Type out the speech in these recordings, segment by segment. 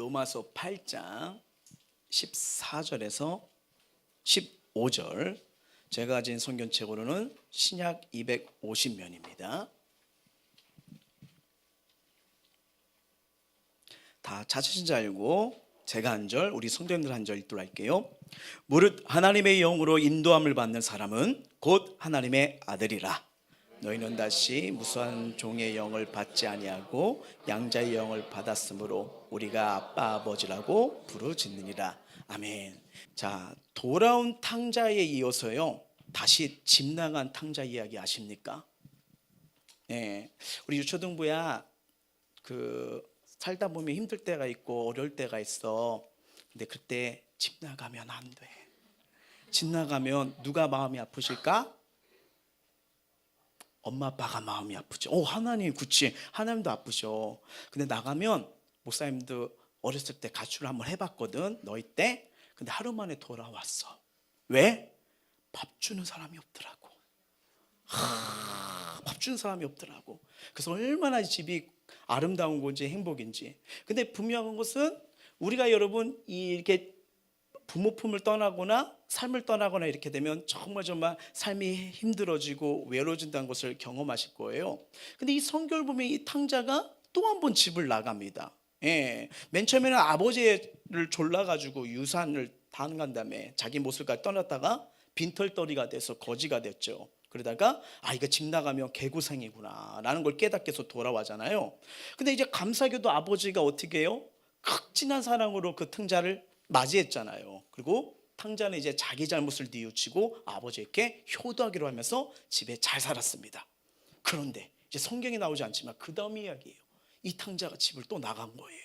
로마서 8장 14절에서 15절, 제가 가진 성경책으로는 신약 250면입니다. 다 찾으신 줄 알고 제가 한 절, 우리 성도님들 한 절 읽도록 할게요. 무릇 하나님의 영으로 인도함을 받는 사람은 곧 하나님의 아들이라. 너희는 다시 무수한 종의 영을 받지 아니하고 양자의 영을 받았으므로 우리가 아빠 아버지라고 부르짖느니라. 아멘. 자, 돌아온 탕자에 이어서요, 다시 집 나간 탕자 이야기 아십니까? 네, 우리 유초등부야 살다 보면 힘들 때가 있고 어려울 때가 있어. 근데 그때 집 나가면 안 돼. 집 나가면 누가 마음이 아프실까? 엄마 아빠가 마음이 아프죠. 하나님, 그치, 하나님도 아프셔. 근데 나가면 목사님도 어렸을 때 가출을 한번 해봤거든, 너희 때. 근데 하루 만에 돌아왔어. 왜? 밥 주는 사람이 없더라고. 밥 주는 사람이 없더라고. 그래서 얼마나 집이 아름다운 건지 행복인지. 근데 분명한 것은 우리가 여러분 이렇게 부모 품을 떠나거나 삶을 떠나거나 이렇게 되면 정말 삶이 힘들어지고 외로워진다는 것을 경험하실 거예요. 근데 이 성경을 보면 이 탕자가 또 한 번 집을 나갑니다. 예. 맨 처음에는 아버지를 졸라가지고 유산을 단 다음에 자기 모습까지 떠났다가 빈털터리가 돼서 거지가 됐죠. 그러다가 이거 집 나가면 개고생이구나 라는 걸 깨닫게 해서 돌아와잖아요. 근데 이제 감사하게도 아버지가 어떻게 해요? 극진한 사랑으로 그 탕자를 맞이했잖아요. 그리고 탕자는 이제 자기 잘못을 뉘우치고 아버지에게 효도하기로 하면서 집에 잘 살았습니다. 그런데 이제 성경에 나오지 않지만 그 다음 이야기예요. 이 탕자가 집을 또 나간 거예요.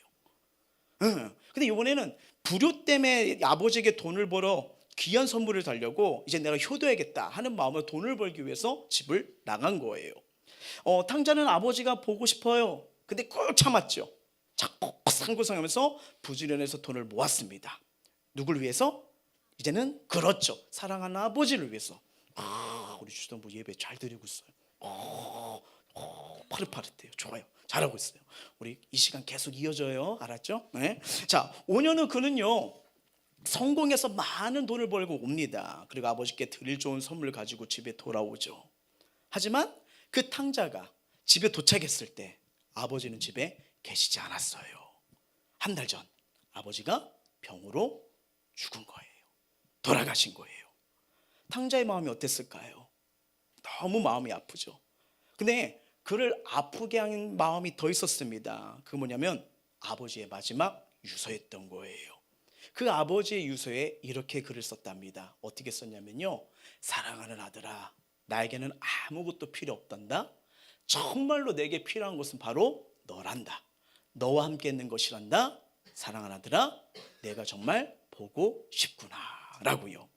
근데 이번에는 불효 때문에 아버지에게 돈을 벌어 귀한 선물을 달려고 이제 내가 효도해야겠다 하는 마음으로 돈을 벌기 위해서 집을 나간 거예요. 탕자는 아버지가 보고 싶어요. 근데 꾹 참았죠. 자꾸 상고상하면서 부지런해서 돈을 모았습니다. 누굴 위해서? 이제는 그렇죠, 사랑하는 아버지를 위해서. 우리 주동부 예배 잘 드리고 있어요. 파릇파릇해요. 좋아요, 잘하고 있어요. 우리 이 시간 계속 이어져요. 알았죠? 네. 자, 5년 후 그는요 성공해서 많은 돈을 벌고 옵니다. 그리고 아버지께 드릴 좋은 선물을 가지고 집에 돌아오죠. 하지만 그 탕자가 집에 도착했을 때 아버지는 집에 계시지 않았어요. 한 달 전 아버지가 병으로 죽은 거예요. 돌아가신 거예요. 탕자의 마음이 어땠을까요? 너무 마음이 아프죠. 근데 그를 아프게 한 마음이 더 있었습니다. 그게 뭐냐면 아버지의 마지막 유서였던 거예요. 그 아버지의 유서에 이렇게 글을 썼답니다. 어떻게 썼냐면요, 사랑하는 아들아, 나에게는 아무것도 필요 없단다. 정말로 내게 필요한 것은 바로 너란다. 너와 함께 있는 것이란다. 사랑하는 아들아, 내가 정말 보고 싶구나 라고요.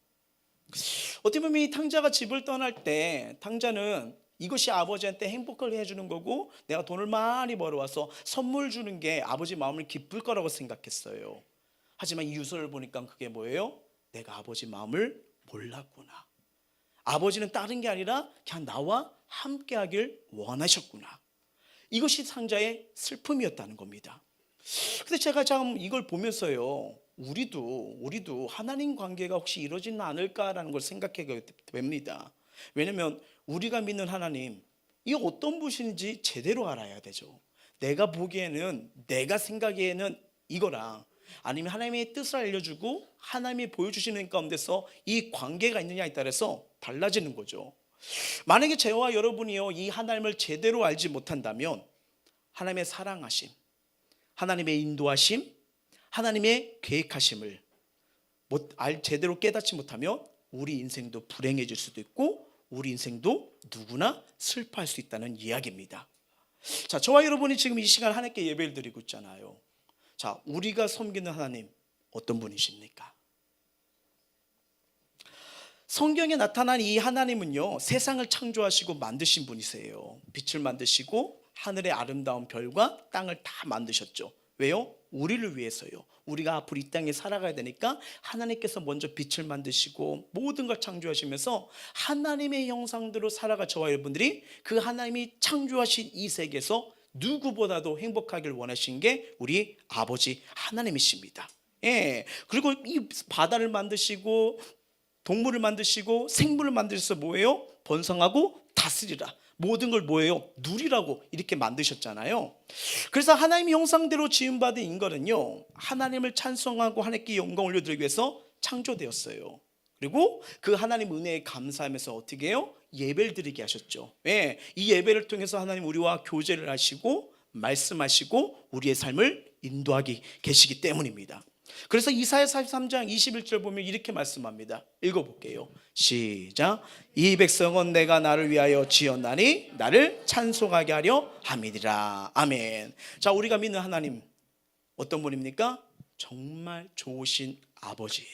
어떻게 보면 이 탕자가 집을 떠날 때 탕자는 이것이 아버지한테 행복을 해주는 거고 내가 돈을 많이 벌어와서 선물 주는 게 아버지 마음을 기쁠 거라고 생각했어요. 하지만 이 유서를 보니까 그게 뭐예요? 내가 아버지 마음을 몰랐구나. 아버지는 다른 게 아니라 그냥 나와 함께 하길 원하셨구나. 이것이 탕자의 슬픔이었다는 겁니다. 근데 제가 참 이걸 보면서요, 우리도 하나님 관계가 혹시 이루어지는 않을까라는 걸 생각하게 됩니다. 왜냐하면 우리가 믿는 하나님, 이 어떤 분인지 제대로 알아야 되죠. 내가 보기에는, 내가 생각에는 이거랑 아니면 하나님의 뜻을 알려주고 하나님이 보여주시는 가운데서 이 관계가 있느냐에 따라서 달라지는 거죠. 만약에 저와 여러분이요 이 하나님을 제대로 알지 못한다면 하나님의 사랑하심, 하나님의 인도하심, 하나님의 계획하심을 제대로 깨닫지 못하면 우리 인생도 불행해질 수도 있고 우리 인생도 누구나 슬퍼할 수 있다는 이야기입니다. 자, 저와 여러분이 지금 이 시간 하나님께 예배를 드리고 있잖아요. 자, 우리가 섬기는 하나님 어떤 분이십니까? 성경에 나타난 이 하나님은요 세상을 창조하시고 만드신 분이세요. 빛을 만드시고 하늘의 아름다운 별과 땅을 다 만드셨죠. 왜요? 우리를 위해서요. 우리가 앞으로 이 땅에 살아가야 되니까 하나님께서 먼저 빛을 만드시고 모든 걸 창조하시면서 하나님의 형상대로 살아가 저와 여러분들이 그 하나님이 창조하신 이 세계에서 누구보다도 행복하길 원하신 게 우리 아버지 하나님이십니다. 예. 그리고 이 바다를 만드시고 동물을 만드시고 생물을 만드셔서 뭐예요? 번성하고 다스리라. 모든 걸 뭐예요? 누리라고 이렇게 만드셨잖아요. 그래서 하나님의 형상대로 지음받은 인간은요, 하나님을 찬송하고 하나님께 영광 올려드리기 위해서 창조되었어요. 그리고 그 하나님 은혜에 감사하면서 어떻게 해요? 예배를 드리게 하셨죠. 예, 이 예배를 통해서 하나님 우리와 교제를 하시고 말씀하시고 우리의 삶을 인도하기 계시기 때문입니다. 그래서 이사야 43장 21절 보면 이렇게 말씀합니다. 읽어볼게요. 시작. 이 백성은 내가 나를 위하여 지었나니 나를 찬송하게 하려 함이니라. 아멘. 자, 우리가 믿는 하나님 어떤 분입니까? 정말 좋으신 아버지예요.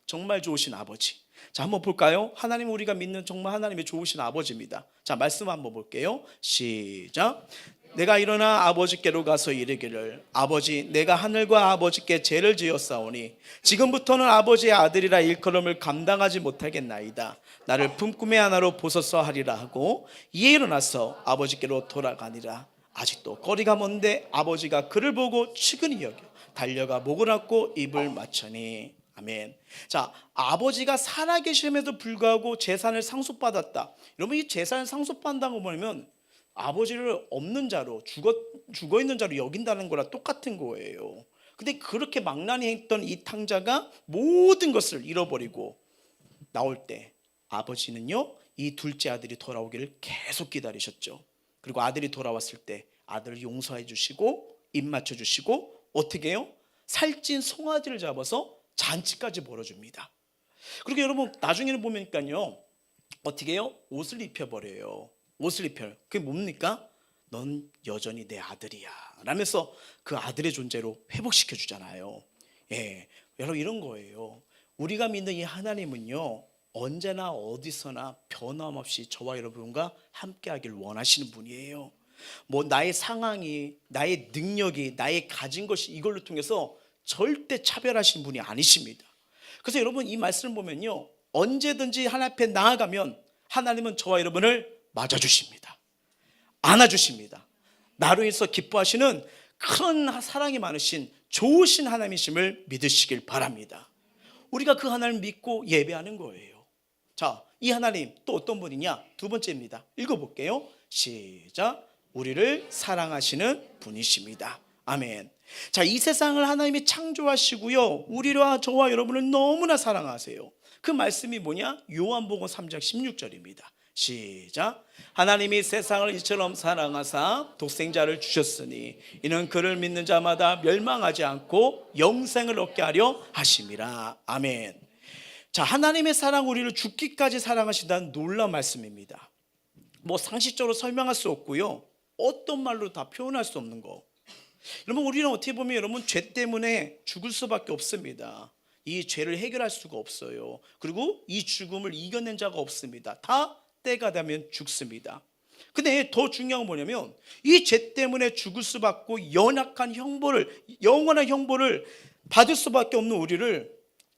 정말 좋으신 아버지. 자, 한번 볼까요? 하나님, 우리가 믿는 정말 하나님의 좋으신 아버지입니다. 자, 말씀 한번 볼게요. 시작. 내가 일어나 아버지께로 가서 이르기를 아버지, 내가 하늘과 아버지께 죄를 지었사오니 지금부터는 아버지의 아들이라 일컬음을 감당하지 못하겠나이다. 나를 품꿈의 하나로 보소서 하리라 하고 이에 일어나서 아버지께로 돌아가니라. 아직도 거리가 먼데 아버지가 그를 보고 측은히 여겨 달려가 목을 안고 입을 맞추니. 아멘. 자, 아버지가 살아계심에도 불구하고 재산을 상속받았다. 여러분, 이 재산을 상속받는다고 보면 아버지를 없는 자로, 죽어 있는 자로 여긴다는 거랑 똑같은 거예요. 근데 그렇게 망나니 했던 이 탕자가 모든 것을 잃어버리고 나올 때 아버지는요, 이 둘째 아들이 돌아오기를 계속 기다리셨죠. 그리고 아들이 돌아왔을 때 아들을 용서해 주시고 입 맞춰 주시고 어떻게 해요? 살찐 송아지를 잡아서 잔치까지 벌어줍니다. 그리고 여러분, 나중에는 보면요, 어떻게 해요? 옷을 입혀버려요. 옷을 입혀요. 그게 뭡니까? 넌 여전히 내 아들이야 라면서 그 아들의 존재로 회복시켜 주잖아요. 예, 여러분, 이런 거예요. 우리가 믿는 이 하나님은요, 언제나 어디서나 변함없이 저와 여러분과 함께 하길 원하시는 분이에요. 뭐 나의 상황이, 나의 능력이, 나의 가진 것이 이걸로 통해서 절대 차별하시는 분이 아니십니다. 그래서 여러분, 이 말씀을 보면요, 언제든지 하나님 앞에 나아가면 하나님은 저와 여러분을 맞아주십니다. 안아주십니다. 나로 인해서 기뻐하시는 큰 사랑이 많으신 좋으신 하나님이심을 믿으시길 바랍니다. 우리가 그 하나님을 믿고 예배하는 거예요. 자, 이 하나님 또 어떤 분이냐? 두 번째입니다. 읽어볼게요. 시작. 우리를 사랑하시는 분이십니다. 아멘. 자, 이 세상을 하나님이 창조하시고요, 우리와 저와 여러분을 너무나 사랑하세요. 그 말씀이 뭐냐? 요한복음 3장 16절입니다. 시작. 하나님이 세상을 이처럼 사랑하사 독생자를 주셨으니 이는 그를 믿는 자마다 멸망하지 않고 영생을 얻게 하려 하심이라. 아멘. 자, 하나님의 사랑, 우리를 죽기까지 사랑하신다는 놀라운 말씀입니다. 뭐 상식적으로 설명할 수 없고요, 어떤 말로 다 표현할 수 없는 거. 여러분, 우리는 어떻게 보면 여러분 죄 때문에 죽을 수밖에 없습니다. 이 죄를 해결할 수가 없어요. 그리고 이 죽음을 이겨낸 자가 없습니다. 다 때가 되면 죽습니다. 근데 더 중요한 건 뭐냐면 이 죄 때문에 죽을 수밖에 연약한 형벌을, 영원한 형벌을 받을 수밖에 없는 우리를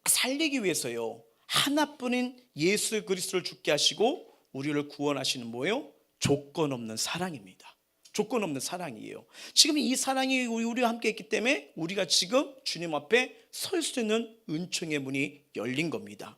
살리기 위해서요, 하나뿐인 예수 그리스도를 죽게 하시고 우리를 구원하시는 뭐예요? 조건 없는 사랑입니다. 조건 없는 사랑이에요. 지금 이 사랑이 우리와 함께 있기 때문에 우리가 지금 주님 앞에 설 수 있는 은총의 문이 열린 겁니다.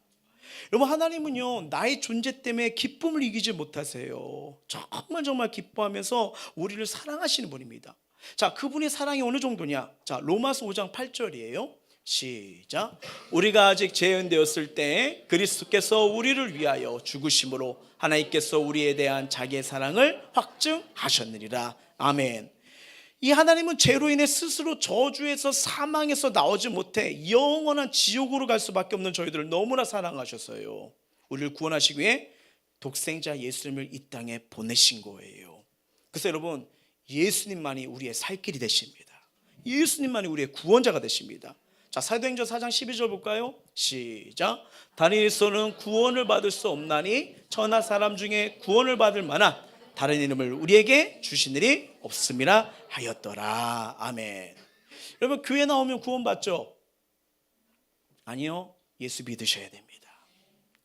여러분, 하나님은요, 나의 존재 때문에 기쁨을 이기지 못하세요. 정말 기뻐하면서 우리를 사랑하시는 분입니다. 자, 그분의 사랑이 어느 정도냐? 자, 로마서 5장 8절이에요. 시작. 우리가 아직 죄인되었을 때 그리스도께서 우리를 위하여 죽으심으로 하나님께서 우리에 대한 자기의 사랑을 확증하셨느니라. 아멘. 이 하나님은 죄로 인해 스스로 저주에서 사망에서 나오지 못해 영원한 지옥으로 갈 수밖에 없는 저희들을 너무나 사랑하셨어요. 우리를 구원하시기 위해 독생자 예수님을 이 땅에 보내신 거예요. 그래서 여러분, 예수님만이 우리의 살 길이 되십니다. 예수님만이 우리의 구원자가 되십니다. 자, 사도행전 4장 12절 볼까요? 시작. 다른 일서는 구원을 받을 수 없나니 천하 사람 중에 구원을 받을 만한 다른 이름을 우리에게 주신 일이 없음이라 하였더라. 아멘. 여러분, 교회 나오면 구원 받죠? 아니요, 예수 믿으셔야 됩니다.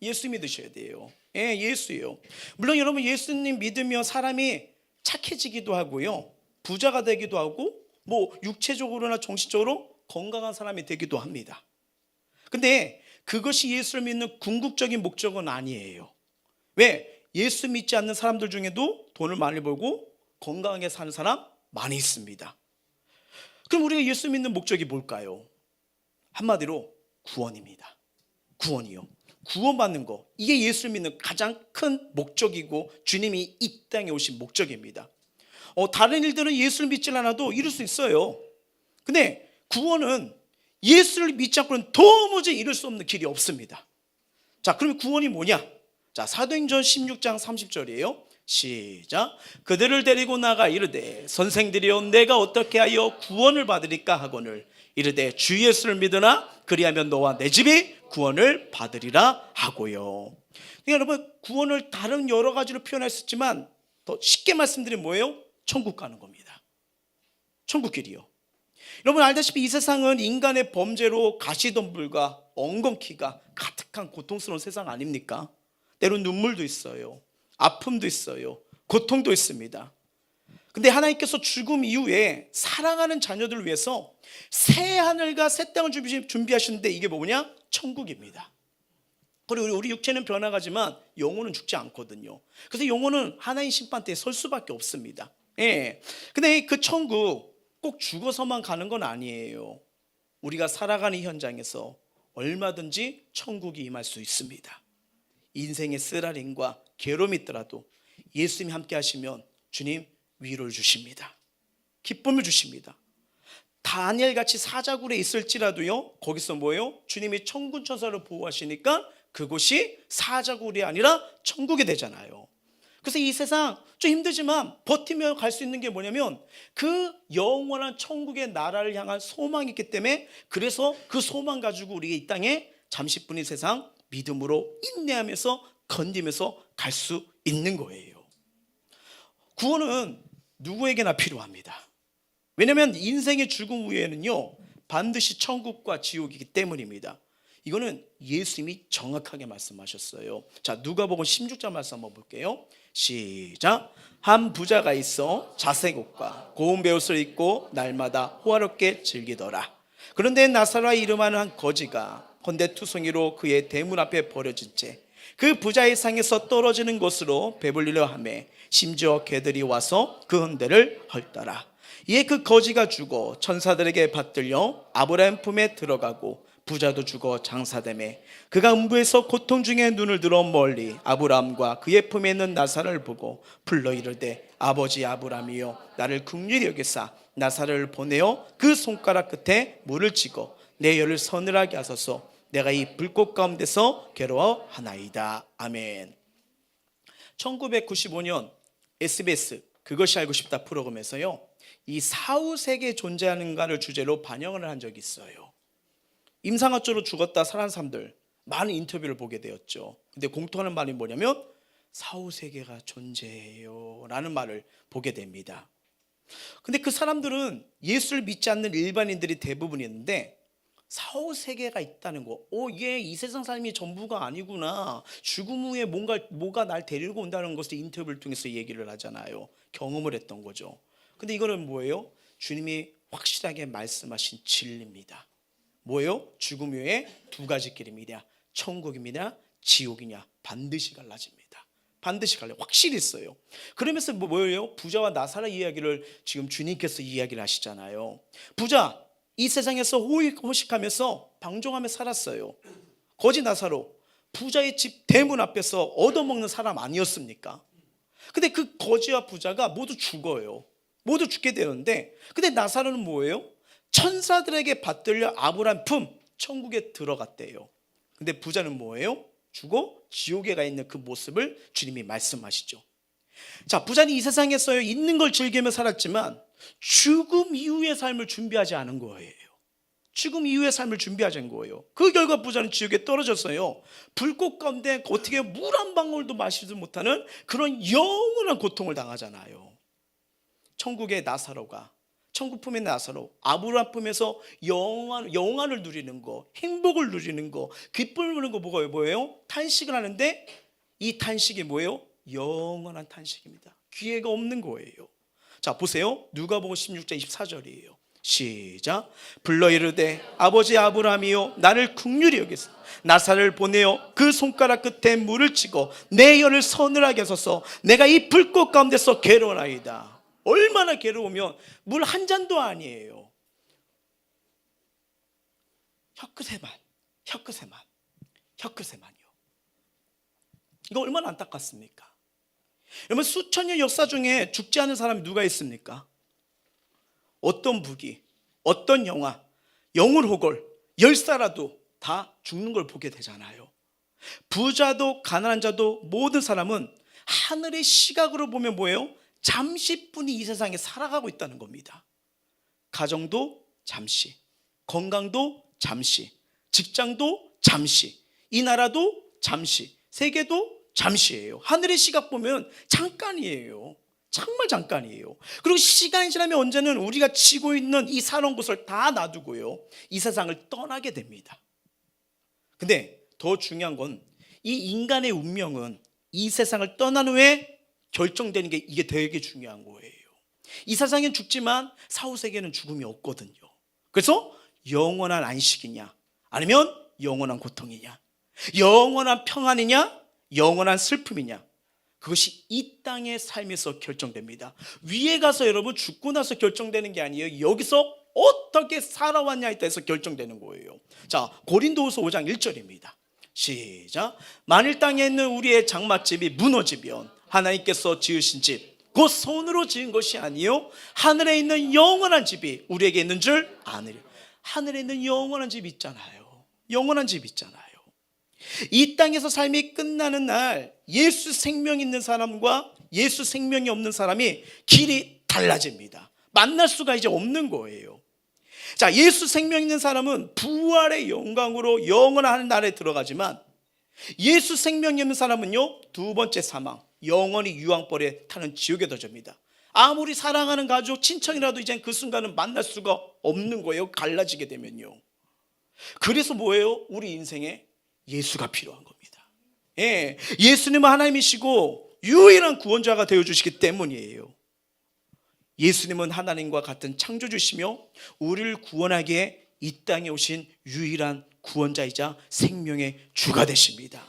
예수 믿으셔야 돼요. 예, 예수예요. 물론 여러분, 예수님 믿으면 사람이 착해지기도 하고요, 부자가 되기도 하고 뭐 육체적으로나 정신적으로 건강한 사람이 되기도 합니다. 근데 그것이 예수를 믿는 궁극적인 목적은 아니에요. 왜? 예수 믿지 않는 사람들 중에도 돈을 많이 벌고 건강하게 사는 사람 많이 있습니다. 그럼 우리가 예수 믿는 목적이 뭘까요? 한마디로 구원입니다. 구원이요. 구원받는 거, 이게 예수를 믿는 가장 큰 목적이고 주님이 이 땅에 오신 목적입니다. 다른 일들은 예수를 믿지 않아도 이룰 수 있어요. 근데 구원은 예수를 믿지 않고는 도무지 이룰 수 없는 길이 없습니다. 자, 그러면 구원이 뭐냐? 자, 사도행전 16장 30절이에요. 시작. 그들을 데리고 나가 이르되 선생들이여 내가 어떻게 하여 구원을 받으리까 하거늘 이르되 주 예수를 믿으나 그리하면 너와 내 집이 구원을 받으리라 하고요. 그러니까 여러분, 구원을 다른 여러 가지로 표현할 수 있지만 더 쉽게 말씀드리면 뭐예요? 천국 가는 겁니다. 천국 길이요. 여러분 알다시피 이 세상은 인간의 범죄로 가시덤불과 엉겅퀴가 가득한 고통스러운 세상 아닙니까? 때론 눈물도 있어요. 아픔도 있어요. 고통도 있습니다. 근데 하나님께서 죽음 이후에 사랑하는 자녀들을 위해서 새 하늘과 새 땅을 준비하시는데 이게 뭐냐? 천국입니다. 그리고 우리 육체는 변화가지만 영혼은 죽지 않거든요. 그래서 영혼은 하나님 심판대에 설 수밖에 없습니다. 예. 근데 그 천국 꼭 죽어서만 가는 건 아니에요. 우리가 살아가는 현장에서 얼마든지 천국이 임할 수 있습니다. 인생의 쓰라림과 괴로움이 있더라도 예수님이 함께 하시면 주님 위로를 주십니다. 기쁨을 주십니다. 다니엘같이 사자굴에 있을지라도요, 거기서 뭐예요? 주님이 천군 천사를 보호하시니까 그곳이 사자굴이 아니라 천국이 되잖아요. 그래서 이 세상 좀 힘들지만 버티며 갈 수 있는 게 뭐냐면 그 영원한 천국의 나라를 향한 소망이 있기 때문에, 그래서 그 소망 가지고 우리 이 땅에 잠시뿐인 세상 믿음으로 인내하면서 건디면서 갈 수 있는 거예요. 구원은 누구에게나 필요합니다. 왜냐하면 인생의 죽음 후에는요 반드시 천국과 지옥이기 때문입니다. 이거는 예수님이 정확하게 말씀하셨어요. 자, 누가복음 16장 말씀 한번 볼게요. 시작. 한 부자가 있어 자색 옷과 고운 베옷을 입고 날마다 호화롭게 즐기더라. 그런데 나사로라 이름하는 한 거지가 헌데투성이로 그의 대문 앞에 버려진 채 그 부자의 상에서 떨어지는 곳으로 배불리려 하매 심지어 개들이 와서 그 헌데를 헐더라. 이에 그 거지가 죽어 천사들에게 받들려 아브라함 품에 들어가고 부자도 죽어 장사되매 그가 음부에서 고통 중에 눈을 들어 멀리 아브라함과 그의 품에 있는 나사를 보고 불러 이르되 아버지 아브라함이여 나를 긍휼히 여기사 나사를 보내어 그 손가락 끝에 물을 찍어 내 혀를 서늘하게 하소서. 내가 이 불꽃 가운데서 괴로워하나이다. 아멘. 1995년 SBS 그것이 알고 싶다 프로그램에서요 이 사후세계 존재하는가를 주제로 반영을 한 적이 있어요. 임상학적으로 죽었다 살아난 사람들 많은 인터뷰를 보게 되었죠. 근데 공통하는 말이 뭐냐면 사후세계가 존재해요 라는 말을 보게 됩니다. 근데 그 사람들은 예수를 믿지 않는 일반인들이 대부분이었는데 사후세계가 있다는 거, 이게 이 세상 삶이 전부가 아니구나, 죽음 후에 뭐가 날 데리고 온다는 것을 인터뷰를 통해서 얘기를 하잖아요. 경험을 했던 거죠. 근데 이거는 뭐예요? 주님이 확실하게 말씀하신 진리입니다. 뭐예요? 죽음 후에 두 가지 길입니다. 천국입니다. 지옥이냐. 반드시 갈라집니다. 반드시 갈라요. 확실히 있어요. 그러면서 뭐예요? 부자와 나사라 이야기를 지금 주님께서 이야기를 하시잖아요. 부자, 이 세상에서 호식하면서 방종하며 살았어요. 거지 나사로 부자의 집 대문 앞에서 얻어먹는 사람 아니었습니까? 근데 그 거지와 부자가 모두 죽어요. 모두 죽게 되는데, 근데 나사로는 뭐예요? 천사들에게 받들려 아브라함 품 천국에 들어갔대요. 근데 부자는 뭐예요? 죽어 지옥에 가 있는 그 모습을 주님이 말씀하시죠. 자, 부자는 이 세상에서 있는 걸 즐기며 살았지만 죽음 이후의 삶을 준비하지 않은 거예요. 죽음 이후의 삶을 준비하지 않은 거예요. 그 결과 부자는 지옥에 떨어졌어요. 불꽃 가운데 어떻게 물 한 방울도 마시지 못하는 그런 영원한 고통을 당하잖아요. 천국의 나사로가, 천국 품의 나사로, 아브라함 품에서 영안을 누리는 거, 행복을 누리는 거, 기쁨을 누리는 거 뭐예요? 탄식을 하는데 이 탄식이 뭐예요? 영원한 탄식입니다. 기회가 없는 거예요. 자 보세요. 누가복음 16장 24절이에요. 시작. 불러 이르되 아버지 아브라함이요 나를 긍휼히 여기소 나사를 보내어 그 손가락 끝에 물을 치고 내 혀를 서늘하게 하소서. 내가 이 불꽃 가운데서 괴로워나이다. 얼마나 괴로우면 물 한 잔도 아니에요. 혀끝에만요. 이거 얼마나 안타깝습니까? 여러분 수천 년 역사 중에 죽지 않은 사람이 누가 있습니까? 어떤 부귀, 어떤 영화, 영울호걸, 열사라도 다 죽는 걸 보게 되잖아요. 부자도 가난한 자도 모든 사람은 하늘의 시각으로 보면 뭐예요? 잠시뿐이 이 세상에 살아가고 있다는 겁니다. 가정도 잠시, 건강도 잠시, 직장도 잠시, 이 나라도 잠시, 세계도 잠시예요. 하늘의 시각 보면 잠깐이에요. 정말 잠깐이에요. 그리고 시간이 지나면 언제는 우리가 지고 있는 이 살아온 곳을 다 놔두고요 이 세상을 떠나게 됩니다. 근데 더 중요한 건 이 인간의 운명은 이 세상을 떠난 후에 결정되는 게 이게 되게 중요한 거예요. 이 세상엔 죽지만 사후세계는 죽음이 없거든요. 그래서 영원한 안식이냐 아니면 영원한 고통이냐, 영원한 평안이냐 영원한 슬픔이냐, 그것이 이 땅의 삶에서 결정됩니다. 위에 가서 여러분 죽고 나서 결정되는 게 아니에요. 여기서 어떻게 살아왔냐에 따라서 결정되는 거예요. 자 고린도후서 5장 1절입니다. 시작. 만일 땅에 있는 우리의 장막집이 무너지면 하나님께서 지으신 집 곧 손으로 지은 것이 아니요 하늘에 있는 영원한 집이 우리에게 있는 줄 아느려. 하늘에 있는 영원한 집이 있잖아요. 영원한 집이 있잖아요. 이 땅에서 삶이 끝나는 날 예수 생명 있는 사람과 예수 생명이 없는 사람이 길이 달라집니다. 만날 수가 이제 없는 거예요. 자, 예수 생명 있는 사람은 부활의 영광으로 영원한 날에 들어가지만 예수 생명이 없는 사람은요 두 번째 사망, 영원히 유황벌에 타는 지옥에 던집니다. 아무리 사랑하는 가족, 친척이라도 이제 그 순간은 만날 수가 없는 거예요. 갈라지게 되면요. 그래서 뭐예요? 우리 인생에 예수가 필요한 겁니다. 예, 예수님은 하나님이시고 유일한 구원자가 되어주시기 때문이에요. 예수님은 하나님과 같은 창조주시며 우리를 구원하기에 이 땅에 오신 유일한 구원자이자 생명의 주가 되십니다.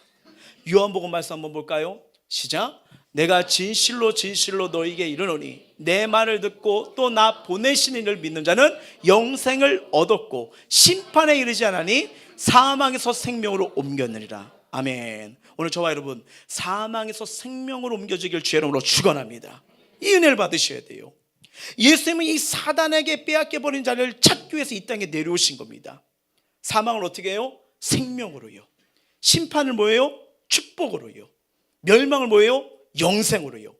요한복음 말씀 한번 볼까요? 시작. 내가 진실로 진실로 너희에게 이르노니 내 말을 듣고 또 나 보내신 이를 믿는 자는 영생을 얻었고 심판에 이르지 않으니 사망에서 생명으로 옮겼느니라. 아멘. 오늘 저와 여러분 사망에서 생명으로 옮겨지길 주의 이름으로 축원합니다. 이 은혜를 받으셔야 돼요. 예수님은 이 사단에게 빼앗겨버린 자를 찾기 위해서 이 땅에 내려오신 겁니다. 사망을 어떻게 해요? 생명으로요. 심판을 뭐예요? 축복으로요. 멸망을 뭐예요? 영생으로요.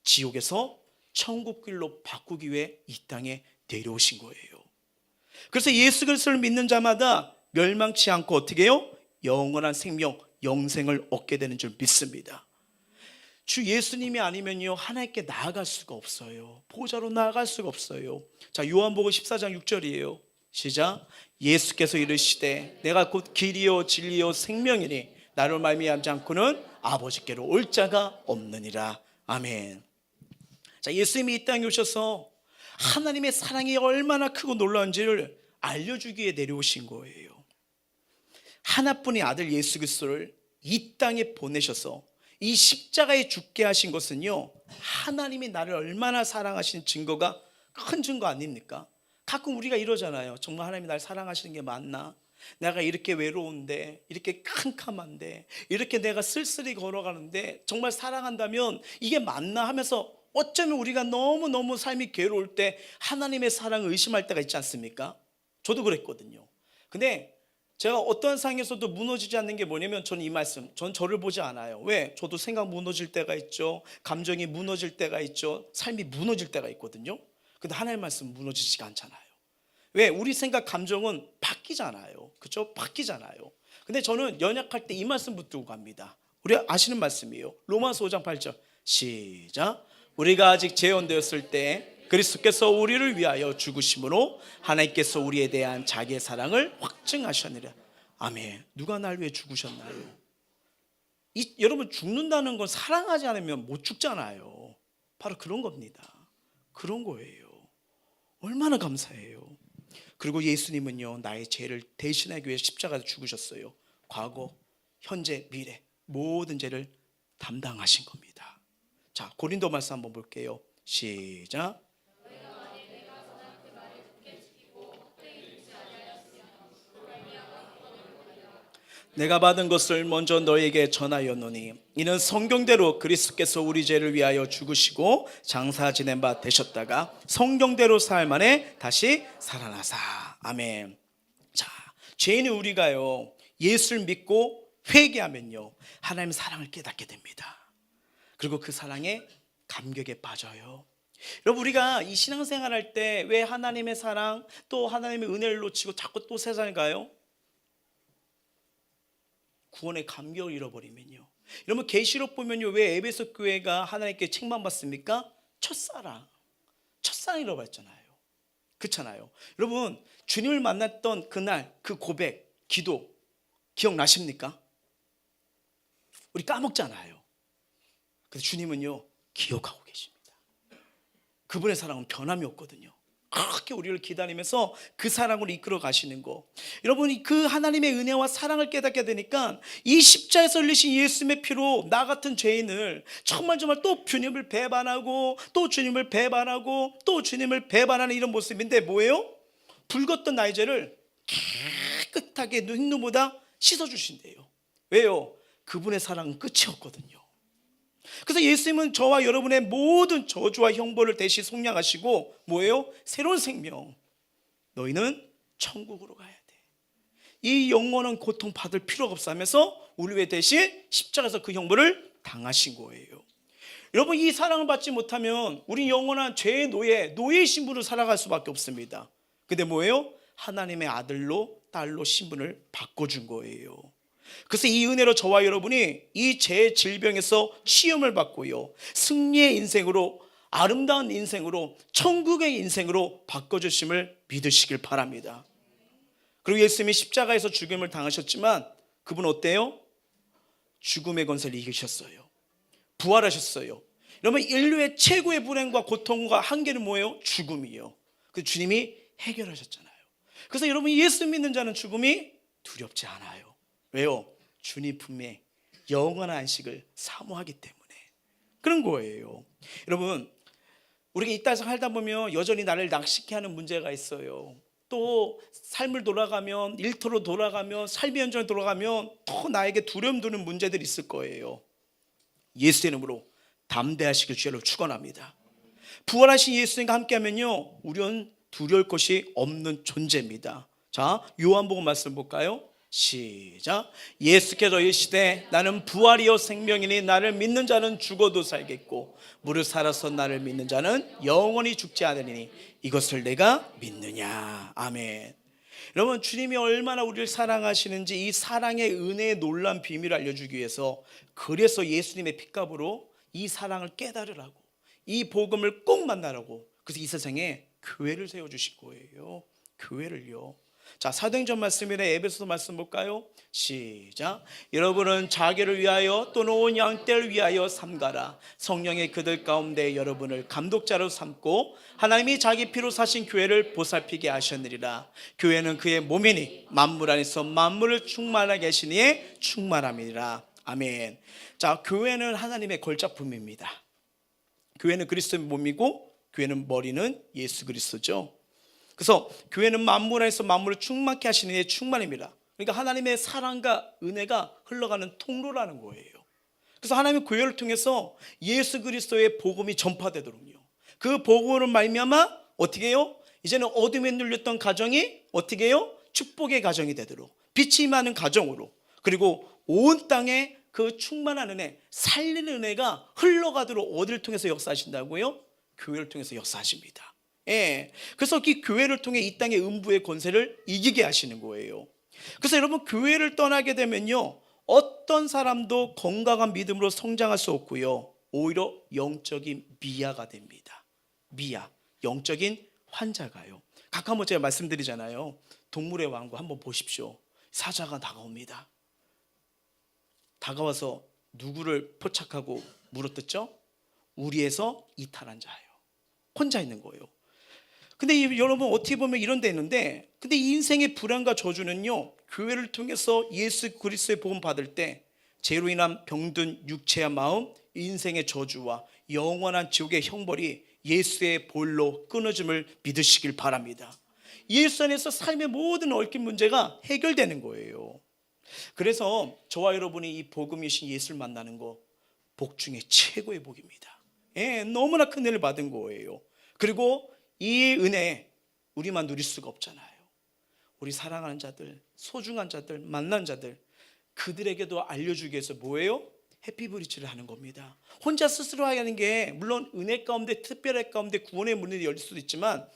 지옥에서 천국길로 바꾸기 위해 이 땅에 내려오신 거예요. 그래서 예수 그리스도를 믿는 자마다 멸망치 않고 어떻게 해요? 영원한 생명, 영생을 얻게 되는 줄 믿습니다. 주 예수님이 아니면요 하나님께 나아갈 수가 없어요. 보좌로 나아갈 수가 없어요. 자 요한복음 14장 6절이에요. 시작. 예수께서 이르시되 내가 곧 길이요 진리요 생명이니 나를 말미암지 않고는 아버지께로 올 자가 없느니라. 아멘. 자 예수님이 이 땅에 오셔서 하나님의 사랑이 얼마나 크고 놀라운지를 알려주기 위해 내려오신 거예요. 하나뿐인 아들 예수 그리스도를 이 땅에 보내셔서 이 십자가에 죽게 하신 것은요 하나님이 나를 얼마나 사랑하신 증거가 큰 증거 아닙니까? 가끔 우리가 이러잖아요. 정말 하나님이 날 사랑하시는 게 맞나? 내가 이렇게 외로운데, 이렇게 캄캄한데, 이렇게 내가 쓸쓸히 걸어가는데 정말 사랑한다면 이게 맞나 하면서 어쩌면 우리가 너무너무 삶이 괴로울 때 하나님의 사랑을 의심할 때가 있지 않습니까? 저도 그랬거든요. 근데 제가 어떠한 상황에서도 무너지지 않는 게 뭐냐면 저는 이 말씀, 전 저를 보지 않아요. 왜? 저도 생각 무너질 때가 있죠. 감정이 무너질 때가 있죠. 삶이 무너질 때가 있거든요. 근데 하나님의 말씀 무너지지가 않잖아요. 왜? 우리 생각 감정은 바뀌잖아요. 그렇죠? 바뀌잖아요. 근데 저는 연약할 때 이 말씀 붙들고 갑니다. 우리 아시는 말씀이에요. 로마서 5장 8절 시작. 우리가 아직 재혼되었을 때 그리스도께서 우리를 위하여 죽으심으로 하나님께서 우리에 대한 자기의 사랑을 확증하셨느니라. 아멘. 누가 날 위해 죽으셨나요? 여러분 죽는다는 건 사랑하지 않으면 못 죽잖아요. 바로 그런 겁니다. 그런 거예요. 얼마나 감사해요. 그리고 예수님은요, 나의 죄를 대신하기 위해 십자가에 죽으셨어요. 과거, 현재, 미래 모든 죄를 담당하신 겁니다. 자, 고린도 말씀 한번 볼게요. 시작. 내가 받은 것을 먼저 너에게 전하였노니 이는 성경대로 그리스도께서 우리 죄를 위하여 죽으시고 장사 지낸 바 되셨다가 성경대로 사흘 만에 다시 살아나사. 아멘. 자, 죄인은 우리가요, 예수를 믿고 회개하면요, 하나님의 사랑을 깨닫게 됩니다. 그리고 그 사랑에 감격에 빠져요. 여러분, 우리가 이 신앙생활 할 때 왜 하나님의 사랑 또 하나님의 은혜를 놓치고 자꾸 또 세상에 가요? 구원의 감격을 잃어버리면요. 여러분, 계시록 보면요, 왜 에베소 교회가 하나님께 책망받습니까? 첫사랑 잃어버렸잖아요. 그렇잖아요. 여러분, 주님을 만났던 그날 그 고백, 기도 기억나십니까? 우리 까먹잖아요. 그래서 주님은요, 기억하고 계십니다. 그분의 사랑은 변함이 없거든요. 그렇게 우리를 기다리면서 그 사랑으로 이끌어 가시는 거, 여러분이 그 하나님의 은혜와 사랑을 깨닫게 되니까 이 십자에서 흘리신 예수님의 피로 나 같은 죄인을 정말 또 주님을 배반하고 또 주님을 배반하고 또 주님을 배반하는 이런 모습인데 뭐예요? 붉었던 나의 죄를 깨끗하게 흰눈보다 씻어주신대요. 왜요? 그분의 사랑은 끝이 없거든요. 그래서 예수님은 저와 여러분의 모든 저주와 형벌을 대신 속량하시고 뭐예요? 새로운 생명, 너희는 천국으로 가야 돼, 이 영원한 고통 받을 필요가 없어 하면서 우리 왜 대신 십자가에서 그 형벌을 당하신 거예요. 여러분, 이 사랑을 받지 못하면 우리 영원한 죄의 노예의 신분으로 살아갈 수밖에 없습니다. 근데 뭐예요? 하나님의 아들로 딸로 신분을 바꿔준 거예요. 그래서 이 은혜로 저와 여러분이 이 죄의 질병에서 치유를 받고요, 승리의 인생으로, 아름다운 인생으로, 천국의 인생으로 바꿔주심을 믿으시길 바랍니다. 그리고 예수님이 십자가에서 죽음을 당하셨지만 그분 어때요? 죽음의 권세를 이기셨어요. 부활하셨어요. 여러분, 인류의 최고의 불행과 고통과 한계는 뭐예요? 죽음이에요. 그 주님이 해결하셨잖아요. 그래서 여러분, 예수 믿는 자는 죽음이 두렵지 않아요. 왜요? 주님 품에 영원한 안식을 사모하기 때문에 그런 거예요. 여러분, 우리가 이 땅에서 살다 보면 여전히 나를 낙심케 하는 문제가 있어요. 또 삶을 돌아가면, 일터로 돌아가면, 삶의 현장에 돌아가면 또 나에게 두려움 드는 문제들이 있을 거예요. 예수의 이름으로 담대하시길 주로 축원합니다. 부활하신 예수님과 함께하면요, 우리는 두려울 것이 없는 존재입니다. 자, 요한복음 말씀 볼까요? 시작. 예수께서 이르시되 나는 부활이요 생명이니 나를 믿는 자는 죽어도 살겠고 무릇 살아서 나를 믿는 자는 영원히 죽지 않으리니 이것을 내가 믿느냐. 아멘. 여러분, 주님이 얼마나 우리를 사랑하시는지 이 사랑의 은혜의 놀라운 비밀을 알려주기 위해서, 그래서 예수님의 핏값으로 이 사랑을 깨달으라고, 이 복음을 꼭 만나라고, 그래서 이 세상에 교회를 세워주실 거예요. 교회를요. 자, 사도행전 말씀이나 에베소서 말씀 볼까요? 시작. 여러분은 자기를 위하여 또는 온 양떼를 위하여 삼가라. 성령의 그들 가운데 여러분을 감독자로 삼고 하나님이 자기 피로 사신 교회를 보살피게 하셨느니라. 교회는 그의 몸이니 만물 안에서 만물을 충만하게 하신 이의 충만함이니라. 아멘. 자, 교회는 하나님의 걸작품입니다. 교회는 그리스도의 몸이고 교회는 머리는 예수 그리스도죠. 그래서 교회는 만물 안에서 만물을 충만케 하시는 이의 충만입니다. 그러니까 하나님의 사랑과 은혜가 흘러가는 통로라는 거예요. 그래서 하나님의 교회를 통해서 예수 그리스도의 복음이 전파되도록요, 그 복음으로 말미암아 어떻게 해요? 이제는 어둠에 눌렸던 가정이 어떻게 해요? 축복의 가정이 되도록, 빛이 임하는 가정으로, 그리고 온 땅에 그 충만한 은혜, 살리는 은혜가 흘러가도록 어디를 통해서 역사하신다고요? 교회를 통해서 역사하십니다. 예. 그래서 이 교회를 통해 이 땅의 음부의 권세를 이기게 하시는 거예요. 그래서 여러분, 교회를 떠나게 되면요, 어떤 사람도 건강한 믿음으로 성장할 수 없고요, 오히려 영적인 미아가 됩니다. 미아, 영적인 환자가요. 각각 한번 제가 말씀드리잖아요. 동물의 왕국 한번 보십시오. 사자가 다가옵니다. 다가와서 누구를 포착하고 물어뜯죠? 우리에서 이탈한 자예요. 혼자 있는 거예요. 근데 여러분 어떻게 보면 이런 데 있는데, 근데 이 인생의 불안과 저주는요, 교회를 통해서 예수 그리스도의 복음 받을 때 죄로 인한 병든 육체와 마음, 인생의 저주와 영원한 지옥의 형벌이 예수의 볼로 끊어짐을 믿으시길 바랍니다. 예수 안에서 삶의 모든 얽힌 문제가 해결되는 거예요. 그래서 저와 여러분이 이 복음이신 예수를 만나는 거 복 중에 최고의 복입니다. 예, 너무나 큰 은혜를 받은 거예요. 그리고 이 은혜 우리만 누릴 수가 없잖아요. 우리 사랑하는 자들, 소중한 자들, 만난 자들, 그들에게도 알려주기 위해서 뭐예요? 해피브리지를 하는 겁니다. 혼자 스스로 하는 게 물론 은혜 가운데, 특별한 가운데 구원의 문이 열릴 수도 있지만,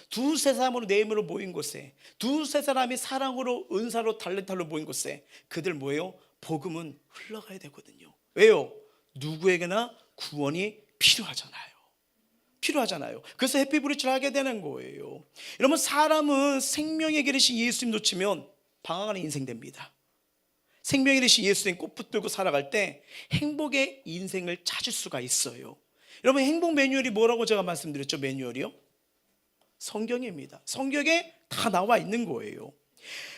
두세 사람으로 내 힘으로 모인 곳에, 두세 사람이 사랑으로, 은사로, 달란트로 모인 곳에 그들 뭐예요? 복음은 흘러가야 되거든요. 왜요? 누구에게나 구원이 필요하잖아요. 그래서 해피브리지를 하게 되는 거예요. 여러분, 사람은 생명의 길이신 예수님 놓치면 방황하는 인생 됩니다. 생명의 길이신 예수님 꽃 붙들고 살아갈 때 행복의 인생을 찾을 수가 있어요. 여러분, 행복 매뉴얼이 뭐라고 제가 말씀드렸죠? 매뉴얼이요? 성경입니다. 성경에 다 나와 있는 거예요.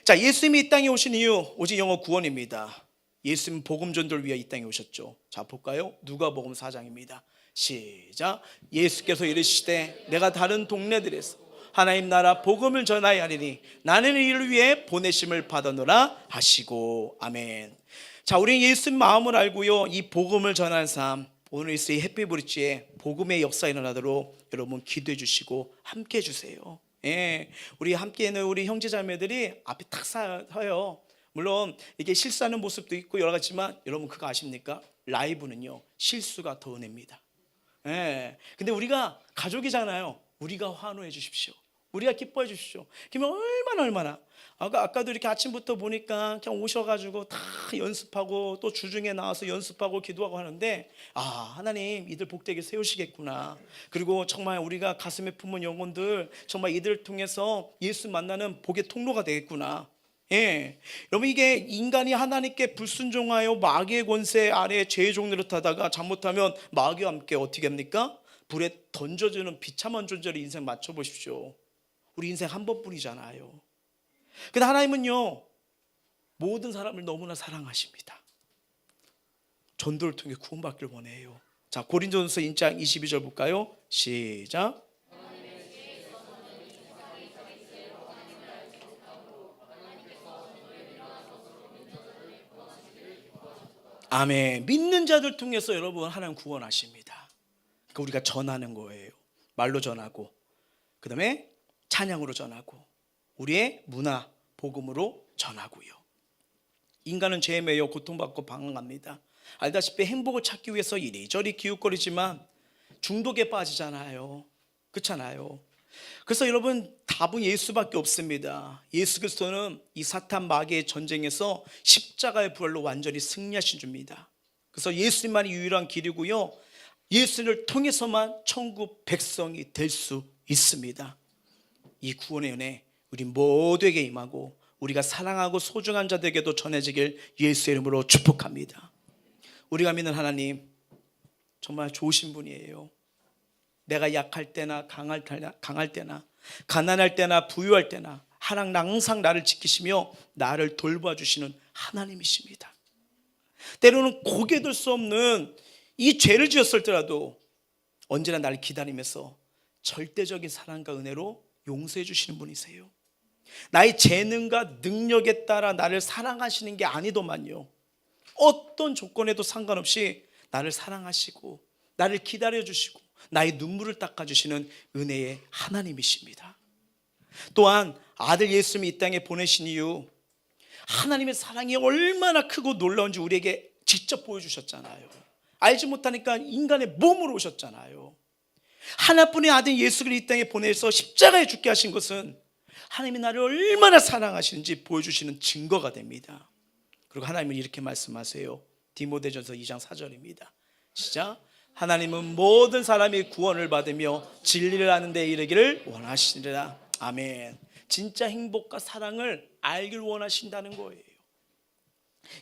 자, 예수님이 이 땅에 오신 이유 오직 영원 구원입니다. 예수님은 복음 전도를 위해 이 땅에 오셨죠. 자, 볼까요? 누가복음 4장입니다. 시작. 예수께서 이르시되 내가 다른 동네들에서 하나님 나라 복음을 전하여 하리니 나는 이를 위해 보내심을 받았노라 하시고. 아멘. 자, 우리 예수님 마음을 알고요, 이 복음을 전하는 삶, 오늘 이 해피브리지에 복음의 역사 일어나도록 여러분 기도해 주시고 함께 해주세요. 예, 우리 함께 있는 우리 형제자매들이 앞에 탁 서요. 물론 이게 실수하는 모습도 있고 여러 가지지만, 여러분 그거 아십니까? 라이브는요, 실수가 더 은혜입니다. 예, 근데 우리가 가족이잖아요. 우리가 환호해 주십시오. 우리가 기뻐해 주십시오. 그러면 얼마나 아까도 이렇게 아침부터 보니까 그냥 오셔가지고 다 연습하고 또 주중에 나와서 연습하고 기도하고 하는데, 하나님 이들 복되게 세우시겠구나. 그리고 정말 우리가 가슴에 품은 영혼들 정말 이들을 통해서 예수 만나는 복의 통로가 되겠구나. 예, 여러분, 이게 인간이 하나님께 불순종하여 마귀의 권세 아래 죄의 종노릇 하다가 잘못하면 마귀와 함께 어떻게 합니까? 불에 던져주는 비참한 존재로 인생 맞춰보십시오. 우리 인생 한 번뿐이잖아요. 근데 하나님은요, 모든 사람을 너무나 사랑하십니다. 전도를 통해 구원받기를 원해요. 자, 고린도전서 1장 22절 볼까요? 시작. 아멘. 믿는 자들 통해서 여러분 하나님 구원하십니다. 그러니까 우리가 전하는 거예요. 말로 전하고, 그 다음에 찬양으로 전하고, 우리의 문화 복음으로 전하고요. 인간은 죄에 매여 고통받고 방황합니다. 알다시피 행복을 찾기 위해서 이리저리 기웃거리지만 중독에 빠지잖아요. 그렇잖아요. 그래서 여러분, 답은 예수밖에 없습니다. 예수 그리스도는 이 사탄 마귀의 전쟁에서 십자가의 부활로 완전히 승리하신 주입니다. 그래서 예수님만이 유일한 길이고요, 예수를 통해서만 천국 백성이 될 수 있습니다. 이 구원의 은혜 우리 모두에게 임하고 우리가 사랑하고 소중한 자들에게도 전해지길 예수의 이름으로 축복합니다. 우리가 믿는 하나님 정말 좋으신 분이에요. 내가 약할 때나 강할 때나 가난할 때나 부유할 때나 항상 나를 지키시며 나를 돌봐주시는 하나님이십니다. 때로는 고개 들 수 없는 이 죄를 지었을지라도 언제나 나를 기다리면서 절대적인 사랑과 은혜로 용서해 주시는 분이세요. 나의 재능과 능력에 따라 나를 사랑하시는 게 아니더만요, 어떤 조건에도 상관없이 나를 사랑하시고 나를 기다려주시고 나의 눈물을 닦아주시는 은혜의 하나님이십니다. 또한 아들 예수님이 이 땅에 보내신 이유, 하나님의 사랑이 얼마나 크고 놀라운지 우리에게 직접 보여주셨잖아요. 알지 못하니까 인간의 몸으로 오셨잖아요. 하나뿐인 아들 예수 그리스도를 이 땅에 보내서 십자가에 죽게 하신 것은 하나님이 나를 얼마나 사랑하시는지 보여주시는 증거가 됩니다. 그리고 하나님은 이렇게 말씀하세요. 디모데전서 2장 4절입니다. 시작. 하나님은 모든 사람이 구원을 받으며 진리를 아는 데 이르기를 원하시니라. 아멘. 진짜 행복과 사랑을 알길 원하신다는 거예요.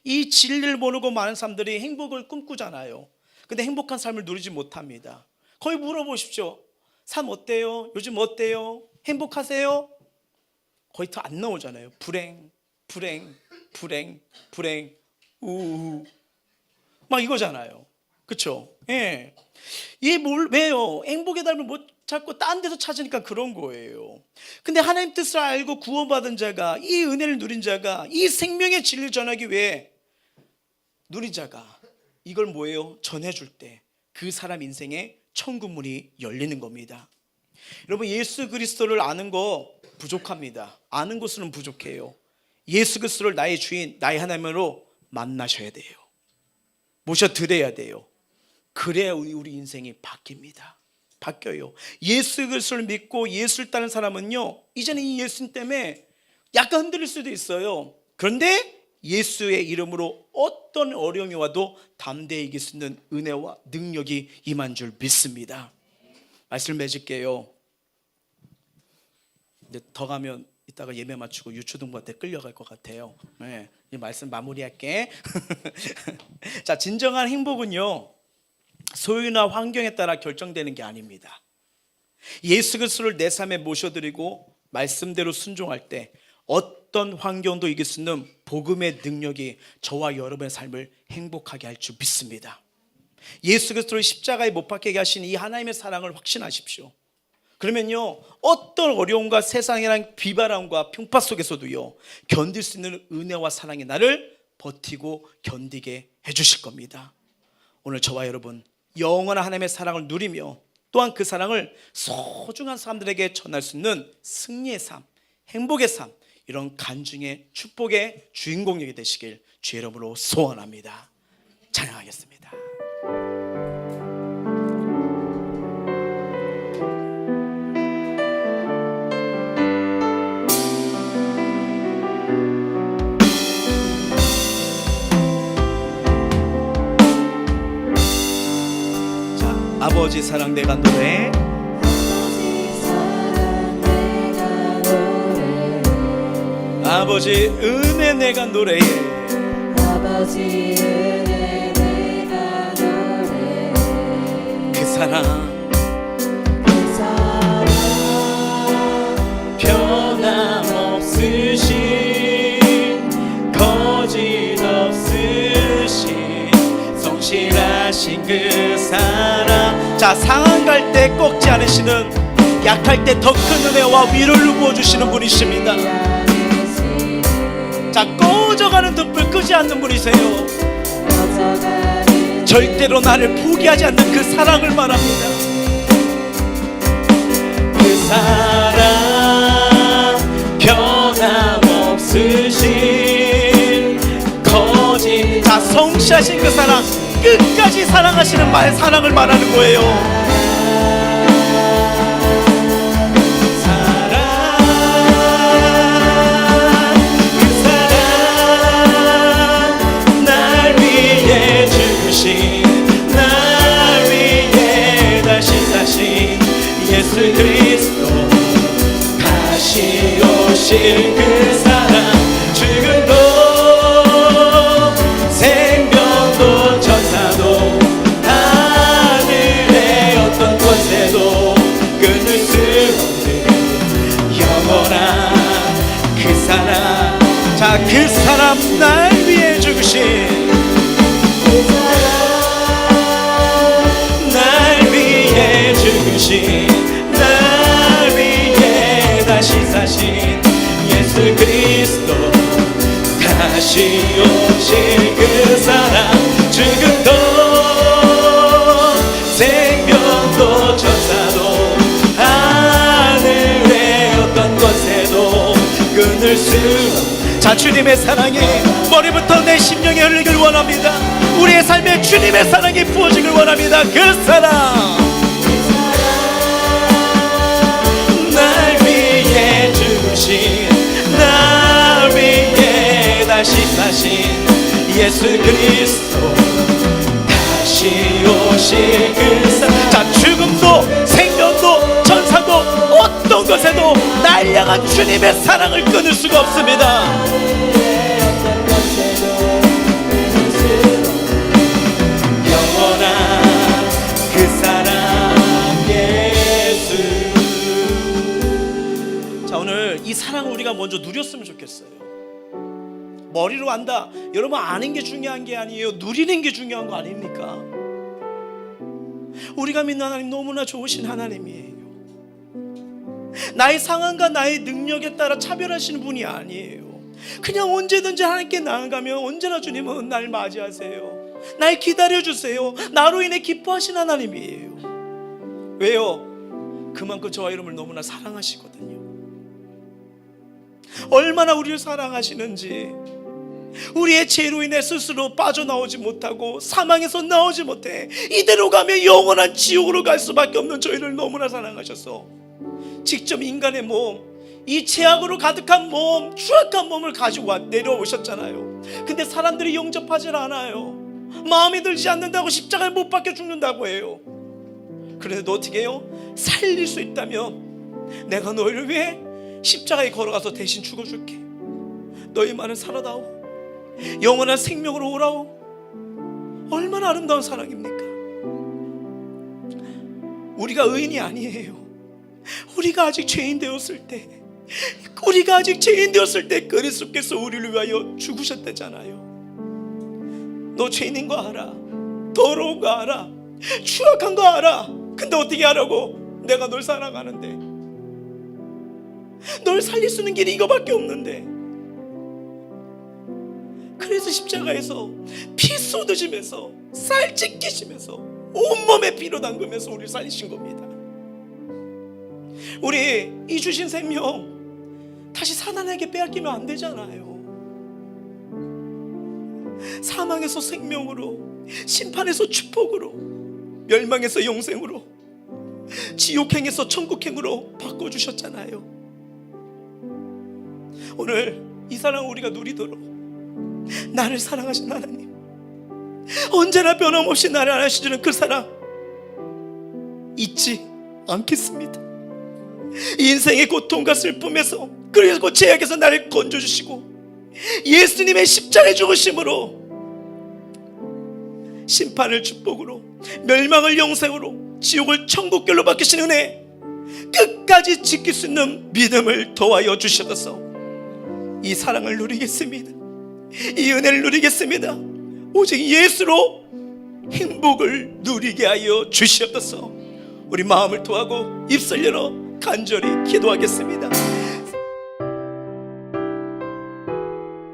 이 진리를 모르고 많은 사람들이 행복을 꿈꾸잖아요. 근데 행복한 삶을 누리지 못합니다. 거의 물어보십시오. 삶 어때요? 요즘 어때요? 행복하세요? 거의 더 안 나오잖아요. 불행, 불행, 불행, 불행, 우우 막 이거잖아요. 그렇죠? 예. 왜요? 행복의 삶을 못 찾고 딴 데서 찾으니까 그런 거예요. 근데 하나님 뜻을 알고 구원받은 자가, 이 은혜를 누린 자가, 이 생명의 진리를 전하기 위해 누린 자가 이걸 뭐예요? 전해줄 때 그 사람 인생에 천국문이 열리는 겁니다. 여러분, 예수 그리스도를 아는 거 부족합니다. 아는 것으로는 부족해요. 예수 그리스도를 나의 주인, 나의 하나님으로 만나셔야 돼요. 모셔드려야 돼요. 그래야 우리 인생이 바뀝니다. 바뀌어요. 예수 그리스도를 믿고 예수를 따르는 사람은요, 이제는 이 예수님 때문에 약간 흔들릴 수도 있어요. 그런데 예수의 이름으로 어떤 어려움이 와도 담대히 이길 수 있는 은혜와 능력이 임한 줄 믿습니다. 말씀을 맺을게요. 근데 더 가면 이따가 예배 마치고 유초등부한테 끌려갈 것 같아요. 네, 이 말씀 마무리할게. 자, 진정한 행복은요, 소유나 환경에 따라 결정되는 게 아닙니다. 예수 그리스도를 내 삶에 모셔드리고 말씀대로 순종할 때 어떤 환경도 이길 수 있는 복음의 능력이 저와 여러분의 삶을 행복하게 할 줄 믿습니다. 예수 그리스도를 십자가에 못 박히게 하신 이 하나님의 사랑을 확신하십시오. 그러면요, 어떤 어려움과 세상이란 비바람과 풍파 속에서도요, 견딜 수 있는 은혜와 사랑이 나를 버티고 견디게 해주실 겁니다. 오늘 저와 여러분, 영원한 하나님의 사랑을 누리며 또한 그 사랑을 소중한 사람들에게 전할 수 있는 승리의 삶, 행복의 삶, 이런 간증의 축복의 주인공이 되시길 주의 이름으로 소원합니다. 찬양하겠습니다. 자, 아버지 사랑 내가 노래, 아버지 은혜 내가 노래해, 아버지 은혜 내가 노래해. 그 사랑 그 사랑 변함없으신, 거짓없으신, 성실하신 그 사랑. 자, 상한 갈 때 꺾지 않으시는, 약할 때 더 큰 은혜와 위로를 부어주시는 분이십니다. 자, 꺼져가는 등불 끄지 않는 분이세요. 절대로 나를 포기하지 않는 그 사랑을 말합니다. 그 사랑 변함없으신, 거짓, 자, 성실하신 그 사랑, 끝까지 사랑하시는 사랑을 말하는 거예요. 날 위해 다시 사신 예수 그리스도, 다시 오실 그 사랑, 죽음도 생명도 천사도 하늘의 어떤 권세도 끊을 수 없는 영원한 그 사랑. 자, 그 사람 날 위해 죽으신, 날 위해 다시 사신 예수 그리스도, 다시 오실 그 사랑, 죽음도 생명도 천사도 하늘의 어떤 권세도 끊을 수 없는. 자, 주님의 사랑이 머리부터 내 심령에 흐르길 원합니다. 우리의 삶에 주님의 사랑이 부어지길 원합니다. 그 사랑, 날 위해 다시 사신 예수 그리스도, 다시 오실 그 사랑. 자, 죽음도 생명도 천사도 어떤 것에도 날 향한 주님의 사랑을 끊을 수가 없습니다. 영원한 그 사랑 예수 이 사랑을 우리가 먼저 누렸으면 좋겠어요. 머리로 안다. 여러분, 아는 게 중요한 게 아니에요. 누리는 게 중요한 거 아닙니까? 우리가 믿는 하나님 너무나 좋으신 하나님이에요. 나의 상황과 나의 능력에 따라 차별하시는 분이 아니에요. 그냥 언제든지 하나님께 나아가면 언제나 주님은 날 맞이하세요. 날 기다려주세요. 나로 인해 기뻐하신 하나님이에요. 왜요? 그만큼 저와 여러분을 너무나 사랑하시거든요. 얼마나 우리를 사랑하시는지, 우리의 죄로 인해 스스로 빠져나오지 못하고 사망에서 나오지 못해 이대로 가면 영원한 지옥으로 갈 수밖에 없는 저희를 너무나 사랑하셔서 직접 인간의 몸, 이 죄악으로 가득한 몸, 추악한 몸을 가지고 내려오셨잖아요. 근데 사람들이 영접하지 않아요. 마음에 들지 않는다고 십자가에 못 박혀 죽는다고 해요. 그런데 너 어떻게 해요? 살릴 수 있다면 내가 너희를 위해 십자가에 걸어가서 대신 죽어줄게. 너희 말은 살아다오. 영원한 생명으로 오라오. 얼마나 아름다운 사랑입니까? 우리가 의인이 아니에요. 우리가 아직 죄인 되었을 때, 그리스도께서 우리를 위하여 죽으셨대잖아요. 너 죄인인 거 알아. 더러운 거 알아. 추악한 거 알아. 근데 어떻게 하라고? 내가 널 사랑하는데, 널 살릴 수 있는 길이 이거밖에 없는데. 그래서 십자가에서 피 쏟으시면서 살 찢기시면서 온몸에 피로 담그면서 우리를 살리신 겁니다. 우리 이 주신 생명 다시 사단에게 빼앗기면 안 되잖아요. 사망에서 생명으로, 심판에서 축복으로, 멸망에서 영생으로, 지옥행에서 천국행으로 바꿔주셨잖아요. 오늘 이 사랑 우리가 누리도록 나를 사랑하신 하나님, 언제나 변함없이 나를 안아주시는 그 사랑 잊지 않겠습니다. 인생의 고통과 슬픔에서, 그리고 죄악에서 나를 건져주시고 예수님의 십자가의 죽으심으로 심판을 축복으로, 멸망을 영생으로, 지옥을 천국결로 바뀌신 은혜, 끝까지 지킬 수 있는 믿음을 더하여 주셔서 이 사랑을 누리겠습니다. 이 은혜를 누리겠습니다. 오직 예수로 행복을 누리게 하여 주시옵소서. 우리 마음을 토하고 입술 열어 간절히 기도하겠습니다.